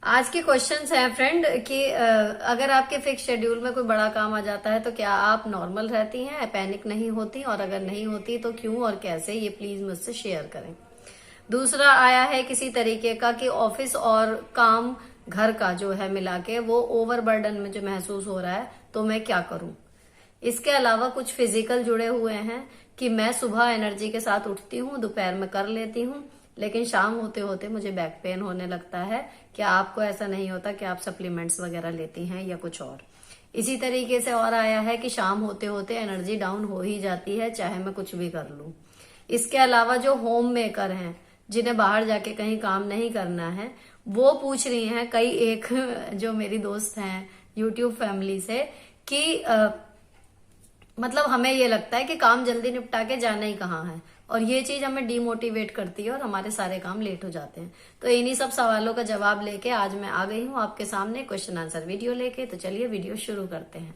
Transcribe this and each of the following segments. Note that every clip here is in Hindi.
आज के क्वेश्चंस हैं फ्रेंड कि अगर आपके फिक्स शेड्यूल में कोई बड़ा काम आ जाता है तो क्या आप नॉर्मल रहती हैं, पैनिक नहीं होती, और अगर नहीं होती तो क्यों और कैसे, ये प्लीज मुझसे शेयर करें। दूसरा आया है किसी तरीके का कि ऑफिस और काम घर का जो है मिला के वो ओवरबर्डन मुझे महसूस हो रहा है, तो मैं क्या करूं। इसके अलावा कुछ फिजिकल जुड़े हुए हैं कि मैं सुबह एनर्जी के साथ उठती हूँ, दोपहर में कर लेती हूँ, लेकिन शाम होते होते मुझे बैक पेन होने लगता है। क्या आपको ऐसा नहीं होता कि आप सप्लीमेंट्स वगैरह लेती हैं या कुछ और। इसी तरीके से और आया है कि शाम होते होते एनर्जी डाउन हो ही जाती है, चाहे मैं कुछ भी कर लूं। इसके अलावा जो होम मेकर हैं, जिन्हें बाहर जाके कहीं काम नहीं करना है, वो पूछ रही हैं कई एक जो मेरी दोस्त हैं यूट्यूब फैमिली से कि मतलब हमें ये लगता है कि काम जल्दी निपटा के जाना ही कहाँ है, और ये चीज हमें डिमोटिवेट करती है और हमारे सारे काम लेट हो जाते हैं। तो इन्हीं सब सवालों का जवाब लेके आज मैं आ गई हूँ आपके सामने क्वेश्चन आंसर वीडियो लेके। तो चलिए वीडियो शुरू करते हैं।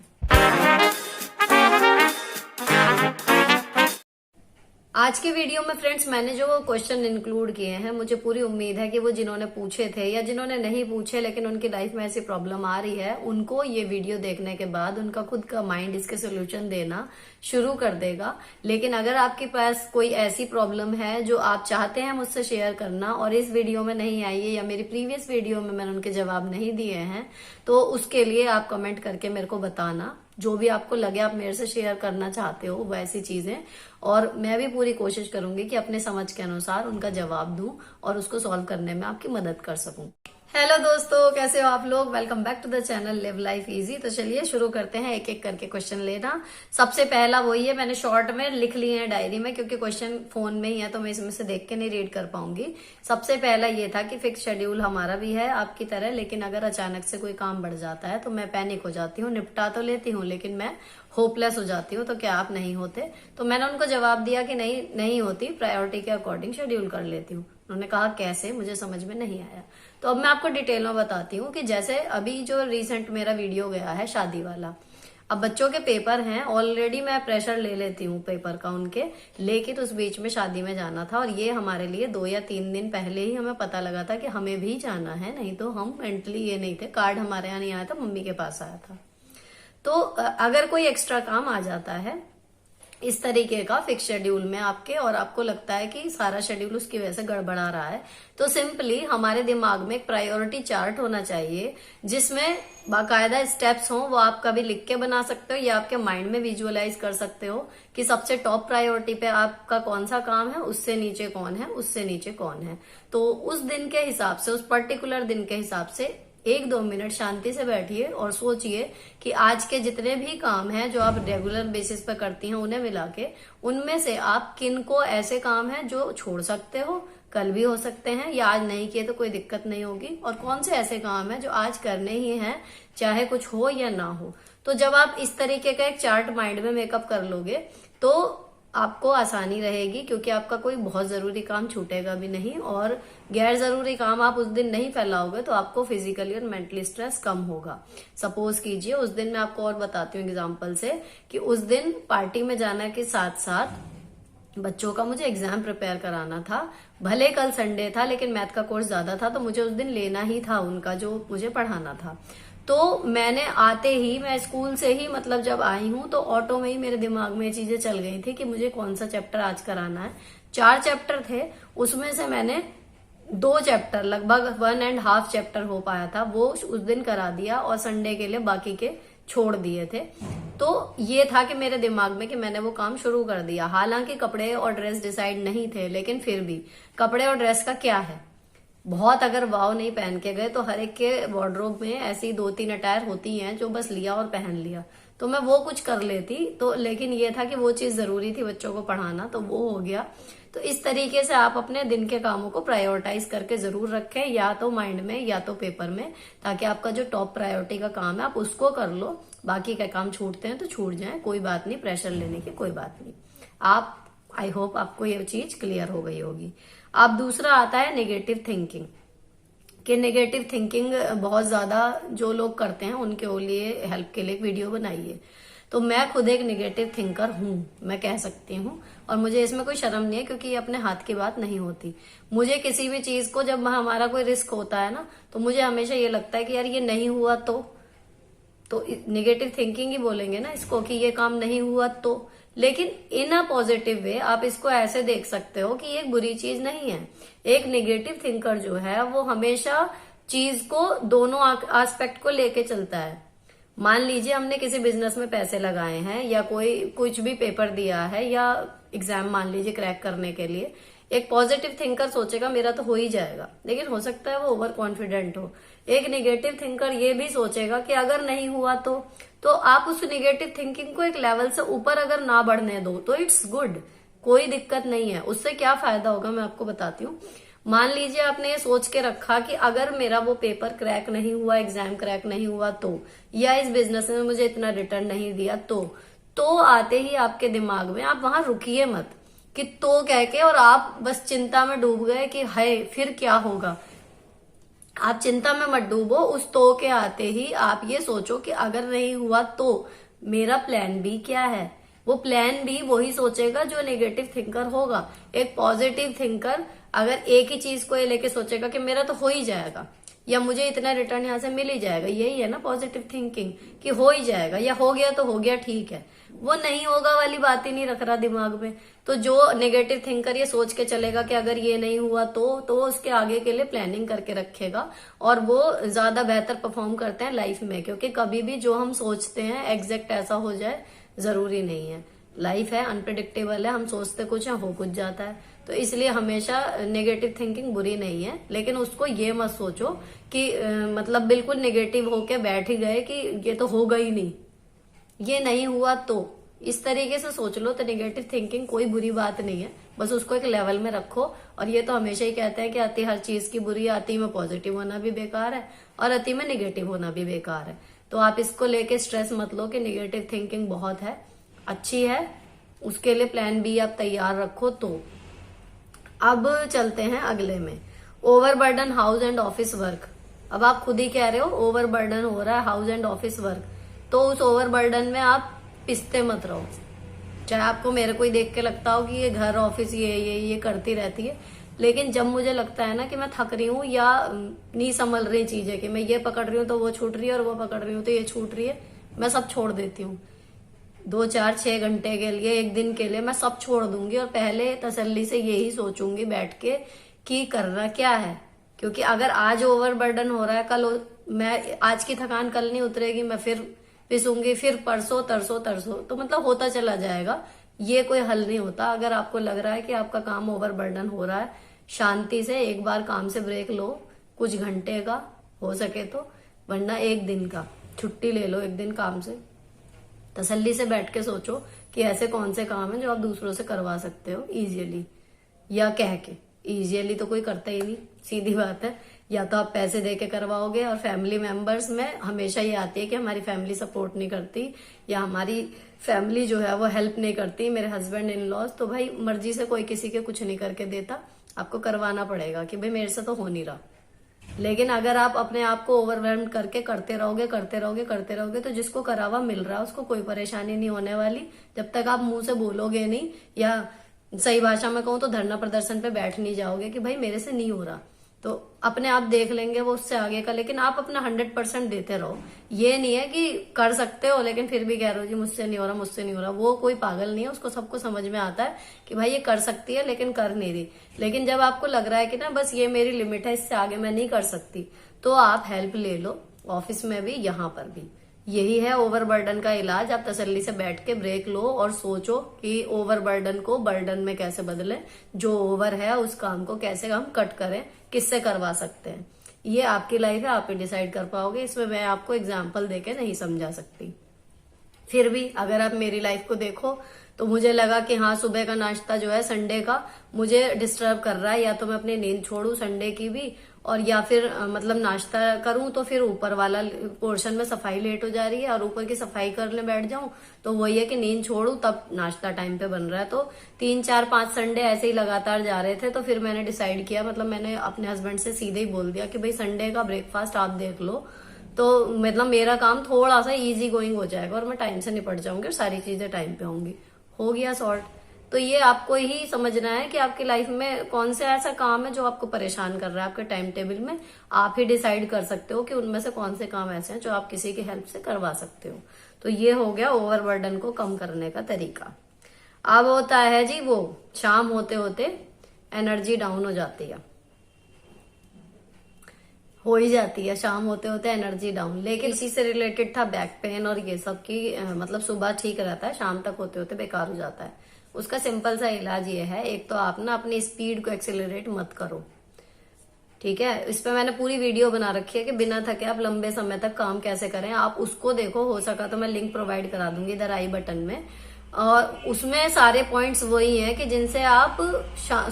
आज के वीडियो में फ्रेंड्स मैंने जो क्वेश्चन इंक्लूड किए हैं, मुझे पूरी उम्मीद है कि वो जिन्होंने पूछे थे या जिन्होंने नहीं पूछे लेकिन उनकी लाइफ में ऐसी प्रॉब्लम आ रही है, उनको ये वीडियो देखने के बाद उनका खुद का माइंड इसके सोल्यूशन देना शुरू कर देगा। लेकिन अगर आपके पास कोई ऐसी प्रॉब्लम है जो आप चाहते हैं मुझसे शेयर करना और इस वीडियो में नहीं आई है या मेरी प्रीवियस वीडियो में मैंने उनके जवाब नहीं दिए हैं, तो उसके लिए आप कमेंट करके मेरे को बताना। जो भी आपको लगे आप मेरे से शेयर करना चाहते हो वैसी चीजें, और मैं भी पूरी कोशिश करूंगी कि अपने समझ के अनुसार उनका जवाब दूं और उसको सॉल्व करने में आपकी मदद कर सकूं। हेलो दोस्तों, कैसे हो आप लोग। Welcome back to the channel live life easy. तो चलिए शुरू करते हैं एक एक करके क्वेश्चन लेना। सबसे पहला वही है, मैंने शॉर्ट में लिख लिए हैं डायरी में, क्योंकि क्वेश्चन फोन में ही है तो मैं इसमें से देख के नहीं रीड कर पाऊंगी। सबसे पहला ये था कि फिक्स शेड्यूल हमारा भी है आपकी तरह, लेकिन अगर अचानक से कोई काम बढ़ जाता है तो मैं पैनिक हो जाती हूँ। निपटा तो लेती हूँ लेकिन मैं होपलेस हो जाती हूँ। तो क्या आप नहीं होते। तो मैंने उनको जवाब दिया कि नहीं होती, प्रायोरिटी के अकॉर्डिंग शेड्यूल कर लेती हूँ। उन्होंने कहा कैसे, मुझे समझ में नहीं आया। तो अब मैं आपको डिटेल में बताती हूँ कि जैसे अभी जो रिसेंट मेरा वीडियो गया है शादी वाला, अब बच्चों के पेपर हैं, ऑलरेडी मैं प्रेशर ले लेती हूँ पेपर का उनके, लेकिन उस बीच में शादी में जाना था और ये हमारे लिए 2 या 3 दिन पहले ही हमें पता लगा था कि हमें भी जाना है, नहीं तो हम मेंटली ये नहीं थे। कार्ड हमारे यहाँ नहीं आया था, मम्मी के पास आया था। तो अगर कोई एक्स्ट्रा काम आ जाता है इस तरीके का फिक्स शेड्यूल में आपके, और आपको लगता है कि सारा शेड्यूल उसकी वजह से गड़बड़ा रहा है, तो सिंपली हमारे दिमाग में एक प्रायोरिटी चार्ट होना चाहिए जिसमें बाकायदा स्टेप्स हों। वो आप कभी लिख के बना सकते हो या आपके माइंड में विजुअलाइज कर सकते हो कि सबसे टॉप प्रायोरिटी पे आपका कौन सा काम है, उससे नीचे कौन है, उससे नीचे कौन है। तो उस दिन के हिसाब से, उस पर्टिकुलर दिन के हिसाब से 1-2 मिनट शांति से बैठिए और सोचिए कि आज के जितने भी काम हैं जो आप रेगुलर बेसिस पर करती हैं, उन्हें मिला के उनमें से आप किन को ऐसे काम हैं जो छोड़ सकते हो, कल भी हो सकते हैं, या आज नहीं किए तो कोई दिक्कत नहीं होगी, और कौन से ऐसे काम हैं जो आज करने ही हैं चाहे कुछ हो या ना हो। तो जब आप इस तरीके का एक चार्ट माइंड में मेकअप कर लोगे तो आपको आसानी रहेगी, क्योंकि आपका कोई बहुत जरूरी काम छूटेगा भी नहीं, और गैर जरूरी काम आप उस दिन नहीं फैलाओगे तो आपको फिजिकली और मेंटली स्ट्रेस कम होगा। सपोज कीजिए उस दिन मैं आपको और बताती हूँ एग्जांपल से कि उस दिन पार्टी में जाने के साथ साथ बच्चों का मुझे एग्जाम प्रिपेयर कराना था। भले कल संडे था लेकिन मैथ का कोर्स ज्यादा था तो मुझे उस दिन लेना ही था उनका जो मुझे पढ़ाना था। तो मैंने आते ही, मैं स्कूल से ही मतलब जब आई हूं तो ऑटो में ही मेरे दिमाग में ये चीजें चल गई थी कि मुझे कौन सा चैप्टर आज कराना है। 4 चैप्टर थे, उसमें से मैंने 2 चैप्टर, लगभग 1.5 चैप्टर हो पाया था, वो उस दिन करा दिया और संडे के लिए बाकी के छोड़ दिए थे। तो ये था कि मेरे दिमाग में कि मैंने वो काम शुरू कर दिया। हालांकि कपड़े और ड्रेस डिसाइड नहीं थे, लेकिन फिर भी कपड़े और ड्रेस का क्या है, बहुत अगर वाव नहीं पहन के गए तो हर एक के वार्डरोब में ऐसी 2-3 अटायर होती हैं जो बस लिया और पहन लिया, तो मैं वो कुछ कर लेती। तो लेकिन ये था कि वो चीज जरूरी थी बच्चों को पढ़ाना, तो वो हो गया। तो इस तरीके से आप अपने दिन के कामों को प्रायोरिटाइज करके जरूर रखें, या तो माइंड में या तो पेपर में, ताकि आपका जो टॉप प्रायोरिटी का काम है आप उसको कर लो। बाकी का काम छूटते हैं तो छूट जाए, कोई बात नहीं, प्रेशर लेने की कोई बात नहीं। आप, आई होप आपको ये चीज क्लियर हो गई होगी। अब दूसरा आता है नेगेटिव थिंकिंग, कि नेगेटिव थिंकिंग बहुत ज्यादा जो लोग करते हैं उनके लिए हेल्प के लिए एक वीडियो बनाइए। तो मैं खुद एक निगेटिव थिंकर हूं, मैं कह सकती हूँ, और मुझे इसमें कोई शर्म नहीं है, क्योंकि ये अपने हाथ की बात नहीं होती। मुझे किसी भी चीज को, जब हमारा कोई रिस्क होता है ना, तो मुझे हमेशा ये लगता है कि यार ये नहीं हुआ तो निगेटिव थिंकिंग ही बोलेंगे ना इसको, कि ये काम नहीं हुआ तो। लेकिन इन अ पॉजिटिव वे आप इसको ऐसे देख सकते हो कि ये एक बुरी चीज नहीं है। एक निगेटिव थिंकर जो है वो हमेशा चीज को दोनों एस्पेक्ट को लेके चलता है। मान लीजिए हमने किसी बिजनेस में पैसे लगाए हैं, या कोई कुछ भी पेपर दिया है, या एग्जाम मान लीजिए क्रैक करने के लिए, एक पॉजिटिव थिंकर सोचेगा मेरा तो हो ही जाएगा, लेकिन हो सकता है वो ओवर कॉन्फिडेंट हो। एक निगेटिव थिंकर ये भी सोचेगा कि अगर नहीं हुआ तो आप उस निगेटिव थिंकिंग को एक लेवल से ऊपर अगर ना बढ़ने दो तो इट्स गुड, कोई दिक्कत नहीं है। उससे क्या फायदा होगा मैं आपको बताती हूँ। मान लीजिए आपने ये सोच के रखा कि अगर मेरा वो पेपर क्रैक नहीं हुआ, एग्जाम क्रैक नहीं हुआ तो, या इस बिजनेस में मुझे इतना रिटर्न नहीं दिया तो आते ही आपके दिमाग में आप वहां रुकिए मत कि तो कह के और आप बस चिंता में डूब गए कि हाय फिर क्या होगा। आप चिंता में मत डूबो, उस तो के आते ही आप ये सोचो कि अगर नहीं हुआ तो मेरा प्लान बी क्या है। वो प्लान बी वही सोचेगा जो नेगेटिव थिंकर होगा। एक पॉजिटिव थिंकर अगर एक ही चीज को ये लेके सोचेगा कि मेरा तो हो ही जाएगा, या मुझे इतना रिटर्न यहाँ से मिल ही जाएगा, यही है ना पॉजिटिव थिंकिंग, कि हो ही जाएगा, या हो गया तो हो गया ठीक है, वो नहीं होगा वाली बात ही नहीं रख रहा दिमाग में। तो जो नेगेटिव थिंकर ये सोच के चलेगा कि अगर ये नहीं हुआ तो उसके आगे के लिए प्लानिंग करके रखेगा, और वो ज्यादा बेहतर परफॉर्म करते हैं लाइफ में, क्योंकि कभी भी जो हम सोचते हैं एग्जैक्ट ऐसा हो जाए जरूरी नहीं है। लाइफ है, अनप्रिडिक्टेबल है, हम सोचते कुछ है हो कुछ जाता है। तो इसलिए हमेशा नेगेटिव थिंकिंग बुरी नहीं है, लेकिन उसको ये मत सोचो कि मतलब बिल्कुल नेगेटिव होके बैठ ही गए कि ये तो होगा ही नहीं, ये नहीं हुआ तो। इस तरीके से सोच लो तो नेगेटिव थिंकिंग कोई बुरी बात नहीं है, बस उसको एक लेवल में रखो। और ये तो हमेशा ही कहते हैं कि अति हर चीज की बुरी है, अति में पॉजिटिव होना भी बेकार है और अति में नेगेटिव होना भी बेकार है। तो आप इसको लेके स्ट्रेस मत लो कि नेगेटिव थिंकिंग बहुत है, अच्छी है, उसके लिए प्लान बी आप तैयार रखो। तो अब चलते हैं अगले में, overburden house and office work. अब आप खुद ही कह रहे हो ओवरबर्डन हो रहा है हाउस एंड ऑफिस वर्क, तो उस ओवरबर्डन में आप पिसते मत रहो। चाहे आपको मेरे को ही देख के लगता हो कि ये घर ऑफिस ये करती रहती है, लेकिन जब मुझे लगता है ना कि मैं थक रही हूँ या नहीं संभल रही चीजें, कि मैं ये पकड़ रही हूँ तो वो छूट रही है और वो पकड़ रही हूँ तो ये छूट रही है, मैं सब छोड़ देती हूँ। 2-4-6 घंटे के लिए, एक दिन के लिए मैं सब छोड़ दूंगी और पहले तसल्ली से यही सोचूंगी बैठ के कि करना क्या है। क्योंकि अगर आज ओवरबर्डन हो रहा है, कल मैं आज की थकान कल नहीं उतरेगी, मैं फिर पिसूंगी, फिर परसों तरसों तो मतलब होता चला जाएगा। ये कोई हल नहीं होता। अगर आपको लग रहा है कि आपका काम ओवरबर्डन हो रहा है, शांति से एक बार काम से ब्रेक लो, कुछ घंटे का हो सके तो, वरना एक दिन का छुट्टी ले लो, एक दिन काम से तसल्ली से बैठ के सोचो कि ऐसे कौन से काम है जो आप दूसरों से करवा सकते हो इजीली, या कह के। इजीली तो कोई करता ही नहीं, सीधी बात है। या तो आप पैसे दे के करवाओगे, और फैमिली मेंबर्स में हमेशा ये आती है कि हमारी फैमिली सपोर्ट नहीं करती या हमारी फैमिली जो है वो हेल्प नहीं करती, मेरे हस्बैंड इन लॉज। तो भाई मर्जी से कोई किसी के कुछ नहीं करके देता, आपको करवाना पड़ेगा कि भाई मेरे से तो हो नहीं रहा। लेकिन अगर आप अपने आप को ओवरवेल्म करके करते रहोगे तो जिसको करा हुआ मिल रहा है उसको कोई परेशानी नहीं होने वाली, जब तक आप मुंह से बोलोगे नहीं, या सही भाषा में कहूँ तो धरना प्रदर्शन पे बैठ नहीं जाओगे कि भाई मेरे से नहीं हो रहा। तो अपने आप देख लेंगे वो उससे आगे का। लेकिन आप अपना 100% देते रहो। ये नहीं है कि कर सकते हो लेकिन फिर भी कह रहे हो जी मुझसे नहीं हो रहा। वो कोई पागल नहीं है, उसको सबको समझ में आता है कि भाई ये कर सकती है लेकिन कर नहीं रही। लेकिन जब आपको लग रहा है कि ना बस ये मेरी लिमिट है, इससे आगे मैं नहीं कर सकती, तो आप हेल्प ले लो, ऑफिस में भी यहाँ पर भी। यही है ओवरबर्डन का इलाज। आप तसल्ली से बैठ के ब्रेक लो और सोचो कि ओवरबर्डन को बर्डन में कैसे बदलें, जो ओवर है उस काम को कैसे हम कट करें, किससे करवा सकते हैं। ये आपकी लाइफ है, आप ही डिसाइड कर पाओगे, इसमें मैं आपको एग्जाम्पल देके नहीं समझा सकती। फिर भी अगर आप मेरी लाइफ को देखो तो मुझे लगा कि हाँ, सुबह का नाश्ता जो है संडे का मुझे डिस्टर्ब कर रहा है, या तो मैं अपनी नींद छोड़ू संडे की भी, और या फिर मतलब नाश्ता करूं तो फिर ऊपर वाला पोर्शन में सफाई लेट हो जा रही है और ऊपर की सफाई करने बैठ जाऊं तो वही है कि नींद छोड़ू तब नाश्ता टाइम पे बन रहा है। तो 3-4-5 संडे ऐसे ही लगातार जा रहे थे। तो फिर मैंने डिसाइड किया, मतलब मैंने अपने हस्बैंड से सीधे ही बोल दिया कि भाई संडे का ब्रेकफास्ट आप देख लो, तो मतलब मेरा काम थोड़ा सा इजी गोइंग हो जाएगा और मैं टाइम से निपट जाऊंगी और सारी चीजें टाइम पे होंगी। हो गया सॉर्ट। तो ये आपको ही समझना है कि आपकी लाइफ में कौन सा ऐसा काम है जो आपको परेशान कर रहा है आपके टाइम टेबल में। आप ही डिसाइड कर सकते हो कि उनमें से कौन से काम ऐसे हैं जो आप किसी की हेल्प से करवा सकते हो। तो ये हो गया ओवरबर्डन को कम करने का तरीका। अब होता है जी वो शाम होते होते एनर्जी डाउन हो जाती है, हो ही जाती है शाम होते होते एनर्जी डाउन। लेकिन इसी से रिलेटेड था बैक पेन और ये सब की मतलब सुबह ठीक रहता है, शाम तक होते होते बेकार हो जाता है। उसका सिंपल सा इलाज ये है, एक तो आप ना अपनी स्पीड को एक्सेलरेट मत करो, ठीक है। इस पे मैंने पूरी वीडियो बना रखी है कि बिना थके आप लंबे समय तक काम कैसे करें, आप उसको देखो। हो सका तो मैं लिंक प्रोवाइड करा दूंगी इधर आई बटन में। और उसमें सारे पॉइंट्स वही हैं कि जिनसे आप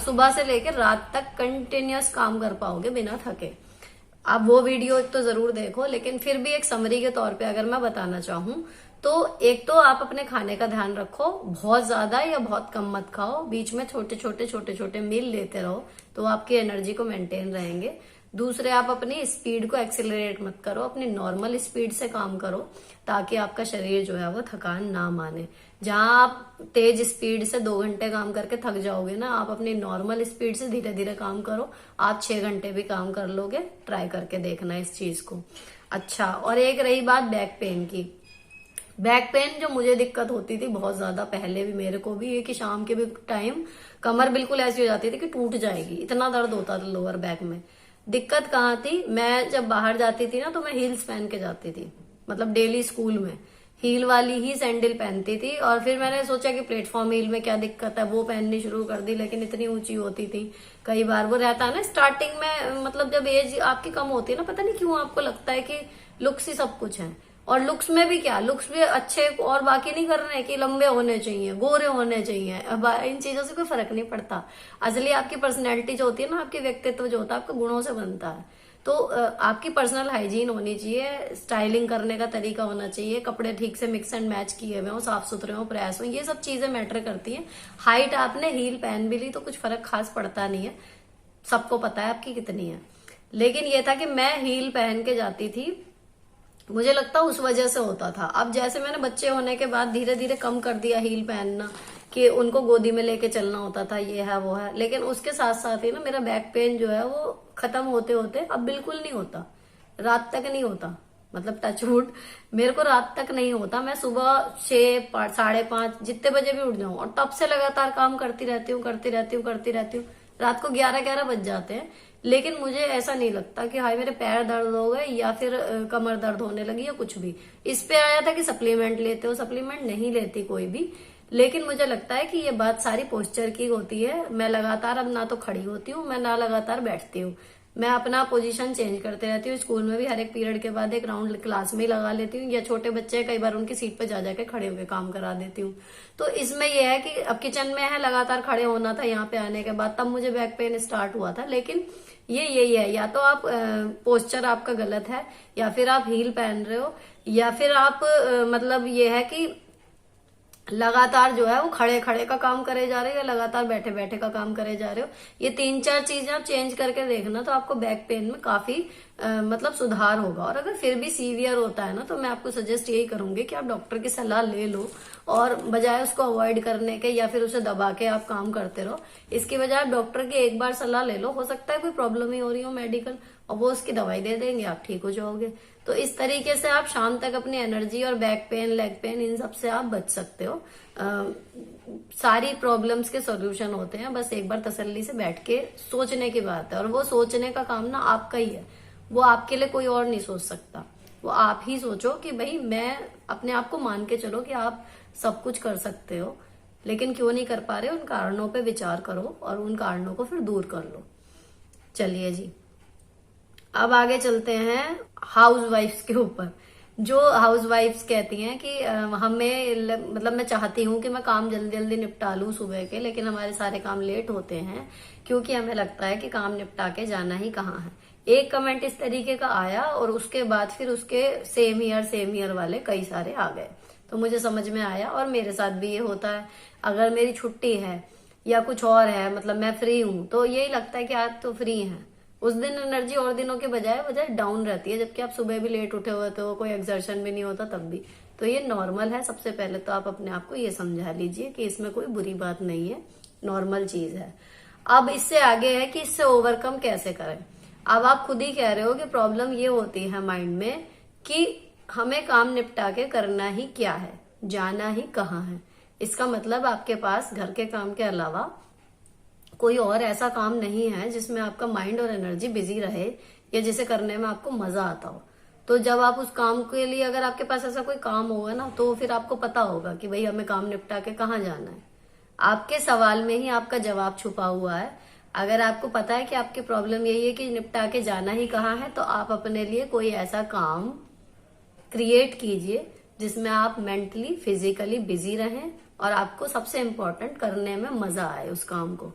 सुबह से लेकर रात तक कंटिन्यूअस काम कर पाओगे बिना थके। आप वो वीडियो तो जरूर देखो, लेकिन फिर भी एक समरी के तौर पे अगर मैं बताना चाहूं तो एक तो आप अपने खाने का ध्यान रखो, बहुत ज्यादा या बहुत कम मत खाओ, बीच में छोटे छोटे मील लेते रहो तो आपकी एनर्जी को मेंटेन रहेंगे। दूसरे, आप अपनी स्पीड को एक्सेलरेट मत करो, अपनी नॉर्मल स्पीड से काम करो ताकि आपका शरीर जो है वो थकान ना माने। जहां आप तेज स्पीड से 2 घंटे काम करके थक जाओगे ना, आप अपनी नॉर्मल स्पीड से धीरे धीरे काम करो, आप 6 घंटे भी काम कर लोगे। ट्राई करके देखना इस चीज को। अच्छा, और एक रही बात बैक पेन की। बैक पेन जो मुझे दिक्कत होती थी बहुत ज्यादा, पहले भी मेरे को भी, ये कि शाम के भी टाइम कमर बिल्कुल ऐसी हो जाती थी कि टूट जाएगी, इतना दर्द होता था लोअर बैक में। दिक्कत कहाँ थी, मैं जब बाहर जाती थी ना तो मैं हील्स पहन के जाती थी, मतलब डेली स्कूल में हील वाली ही सैंडल पहनती थी। और फिर मैंने सोचा कि प्लेटफॉर्म हील में क्या दिक्कत है, वो पहननी शुरू कर दी, लेकिन इतनी ऊंची होती थी। कई बार वो रहता है ना स्टार्टिंग में, मतलब जब एज आपकी कम होती है ना, पता नहीं क्यों आपको लगता है कि लुक्स ही सब कुछ है। और लुक्स में भी क्या, लुक्स भी अच्छे और बाकी नहीं करने हैं कि लंबे होने चाहिए, गोरे होने चाहिए, अब इन चीजों से कोई फर्क नहीं पड़ता। असली आपकी पर्सनैलिटी जो होती है ना, आपकी व्यक्तित्व जो होता है आपके गुणों से बनता है। तो आपकी पर्सनल हाइजीन होनी चाहिए, स्टाइलिंग करने का तरीका होना चाहिए, कपड़े ठीक से मिक्स एंड मैच किए हुए हो, साफ सुथरे हो, प्रेस हो, ये सब चीजें मैटर करती हैं। हाइट आपने हील पहन भी ली तो कुछ फर्क खास पड़ता नहीं है, सबको पता है आपकी कितनी है। लेकिन ये था कि मैं हील पहन के जाती थी, मुझे लगता उस वजह से होता था। अब जैसे मैंने बच्चे होने के बाद धीरे धीरे कम कर दिया हील पहनना, कि उनको गोदी में लेके चलना होता था, ये है वो है, लेकिन उसके साथ साथ ही ना मेरा बैक पेन जो है वो खत्म होते होते अब बिल्कुल नहीं होता, रात तक नहीं होता। मतलब टचवुड, मेरे को रात तक नहीं होता। मैं सुबह 6, 5:30 जितने बजे भी उठ जाऊं और तब से लगातार काम करती रहती हूँ। रात को 11 बज जाते हैं, लेकिन मुझे ऐसा नहीं लगता कि हाय मेरे पैर दर्द हो गए या फिर कमर दर्द होने लगी या कुछ भी। इस पे आया था कि सप्लीमेंट लेते हो, सप्लीमेंट नहीं लेती कोई भी, लेकिन मुझे लगता है कि ये बात सारी पोस्चर की होती है। मैं लगातार अब ना तो खड़ी होती हूँ, मैं ना लगातार बैठती हूँ, मैं अपना पोजीशन चेंज करते रहती हूँ। स्कूल में भी हर एक पीरियड के बाद एक राउंड क्लास में ही लगा लेती हूँ, या छोटे बच्चे कई बार उनकी सीट पे जा जाके खड़े होकर काम करा देती हूँ। तो इसमें यह है कि अब किचन में है, लगातार खड़े होना था यहाँ पे आने के बाद, तब मुझे बैक पेन स्टार्ट हुआ था। लेकिन ये यही है, या तो आप पोस्चर आपका गलत है, या फिर आप हील पहन रहे हो, या फिर आप मतलब ये है कि लगातार जो है वो खड़े खड़े का काम करे जा रहे हो, या लगातार बैठे बैठे का काम करे जा रहे हो। ये 3-4 चीजें आप चेंज करके देखना, तो आपको बैक पेन में काफी मतलब सुधार होगा। और अगर फिर भी सीवियर होता है ना, तो मैं आपको सजेस्ट यही करूंगी कि आप डॉक्टर की सलाह ले लो, और बजाय उसको अवॉइड करने के या फिर उसे दबा के आप काम करते रहो, इसकी बजाय आप डॉक्टर की एक बार सलाह ले लो। हो सकता है कोई प्रॉब्लम ही हो रही हो मेडिकल, और वो उसकी दवाई दे देंगे, आप ठीक हो जाओगे। तो इस तरीके से आप शाम तक अपनी एनर्जी और बैक पेन, लेग पेन, इन सब से आप बच सकते हो। सारी प्रॉब्लम्स के सॉल्यूशन होते हैं, बस एक बार तसल्ली से बैठ के सोचने की बात है। और वो सोचने का काम ना आपका ही है, वो आपके लिए कोई और नहीं सोच सकता। वो आप ही सोचो कि भाई मैं अपने आप को मान के चलो कि आप सब कुछ कर सकते हो, लेकिन क्यों नहीं कर पा रहे, उन कारणों पे विचार करो और उन कारणों को फिर दूर कर लो। चलिए जी, अब आगे चलते हैं हाउस वाइफ्स के ऊपर। जो हाउस वाइफ्स कहती हैं कि हमें, मतलब मैं चाहती हूँ कि मैं काम जल्दी जल्दी निपटा लूं सुबह के, लेकिन हमारे सारे काम लेट होते हैं क्योंकि हमें लगता है कि काम निपटा के जाना ही कहाँ है। एक कमेंट इस तरीके का आया और उसके बाद फिर उसके सेम ईयर वाले कई सारे आ गए। तो मुझे समझ में आया, और मेरे साथ भी ये होता है। अगर मेरी छुट्टी है या कुछ और है, मतलब मैं फ्री हूं, तो यही लगता है कि आज तो फ्री है, उस दिन एनर्जी और दिनों के बजाय बजाय डाउन रहती है, जबकि आप सुबह भी लेट उठे हुए हो, कोई एक्सर्शन भी नहीं होता तब भी। तो ये नॉर्मल है। सबसे पहले तो आप अपने आप को ये समझा लीजिए कि इसमें कोई बुरी बात नहीं है, नॉर्मल चीज है। अब इससे आगे है कि इससे ओवरकम कैसे करें। अब आप खुद ही कह रहे हो कि प्रॉब्लम ये होती है माइंड में कि हमें काम निपटा के करना ही क्या है, जाना ही कहाँ है। इसका मतलब आपके पास घर के काम के अलावा कोई और ऐसा काम नहीं है जिसमें आपका माइंड और एनर्जी बिजी रहे या जिसे करने में आपको मजा आता हो। तो जब आप उस काम के लिए, अगर आपके पास ऐसा कोई काम होगा ना, तो फिर आपको पता होगा कि भाई हमें काम निपटा के कहाँ जाना है। आपके सवाल में ही आपका जवाब छुपा हुआ है। अगर आपको पता है कि आपकी प्रॉब्लम यही है कि निपटा के जाना ही कहाँ है, तो आप अपने लिए कोई ऐसा काम क्रिएट कीजिए जिसमें आप मेंटली फिजिकली बिजी रहें और आपको सबसे इम्पोर्टेंट करने में मजा आए उस काम को।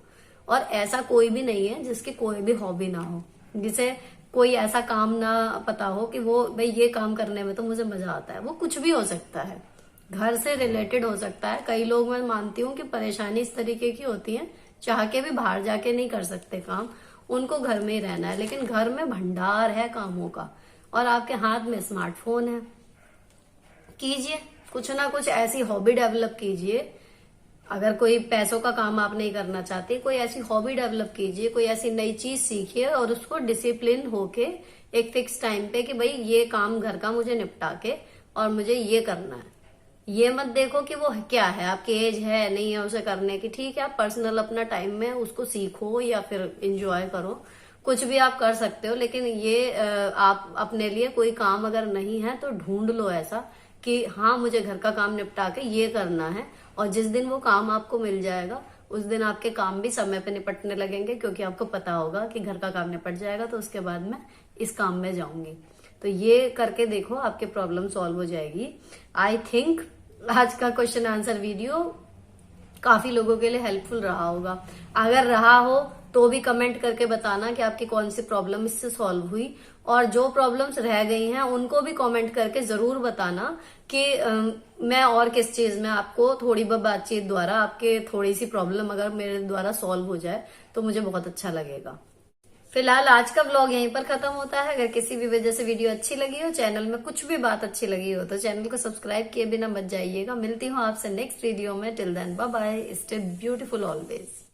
और ऐसा कोई भी नहीं है जिसकी कोई भी हॉबी ना हो, जिसे कोई ऐसा काम ना पता हो कि वो भाई ये काम करने में तो मुझे मजा आता है। वो कुछ भी हो सकता है, घर से रिलेटेड हो सकता है। कई लोग, मैं मानती हूँ कि परेशानी इस तरीके की होती है, चाह के भी बाहर जाके नहीं कर सकते काम, उनको घर में ही रहना है। लेकिन घर में भंडार है कामों का और आपके हाथ में स्मार्टफोन है। कीजिए कुछ ना कुछ ऐसी हॉबी डेवलप कीजिए। अगर कोई पैसों का काम आप नहीं करना चाहते, कोई ऐसी हॉबी डेवलप कीजिए, कोई ऐसी नई चीज सीखिए और उसको डिसिप्लिन होके एक फिक्स टाइम पे कि भाई ये काम घर का मुझे निपटा के और मुझे ये करना है। ये मत देखो कि वो क्या है, आपकी एज है नहीं है उसे करने की। ठीक है, आप पर्सनल अपना टाइम में उसको सीखो या फिर इंजॉय करो, कुछ भी आप कर सकते हो। लेकिन ये आप अपने लिए कोई काम अगर नहीं है तो ढूंढ लो ऐसा कि हाँ मुझे घर का काम निपटा के ये करना है। और जिस दिन वो काम आपको मिल जाएगा उस दिन आपके काम भी समय पे निपटने लगेंगे, क्योंकि आपको पता होगा कि घर का काम निपट जाएगा तो उसके बाद मैं इस काम में जाऊंगी। तो ये करके देखो, आपकी प्रॉब्लम सॉल्व हो जाएगी। आई थिंक आज का क्वेश्चन आंसर वीडियो काफी लोगों के लिए हेल्पफुल रहा होगा। अगर रहा हो तो भी कमेंट करके बताना कि आपकी कौन सी प्रॉब्लम इससे सॉल्व हुई, और जो प्रॉब्लम्स रह गई हैं उनको भी कमेंट करके जरूर बताना कि मैं और किस चीज में आपको थोड़ी बहुत बातचीत द्वारा आपके थोड़ी सी प्रॉब्लम अगर मेरे द्वारा सॉल्व हो जाए तो मुझे बहुत अच्छा लगेगा। फिलहाल आज का व्लॉग यहीं पर खत्म होता है। अगर किसी भी वजह से वीडियो अच्छी लगी हो, चैनल में कुछ भी बात अच्छी लगी हो, तो चैनल को सब्सक्राइब किए बिना मत जाइएगा। मिलती हूँ आपसे नेक्स्ट वीडियो में। Till then bye bye, stay beautiful always.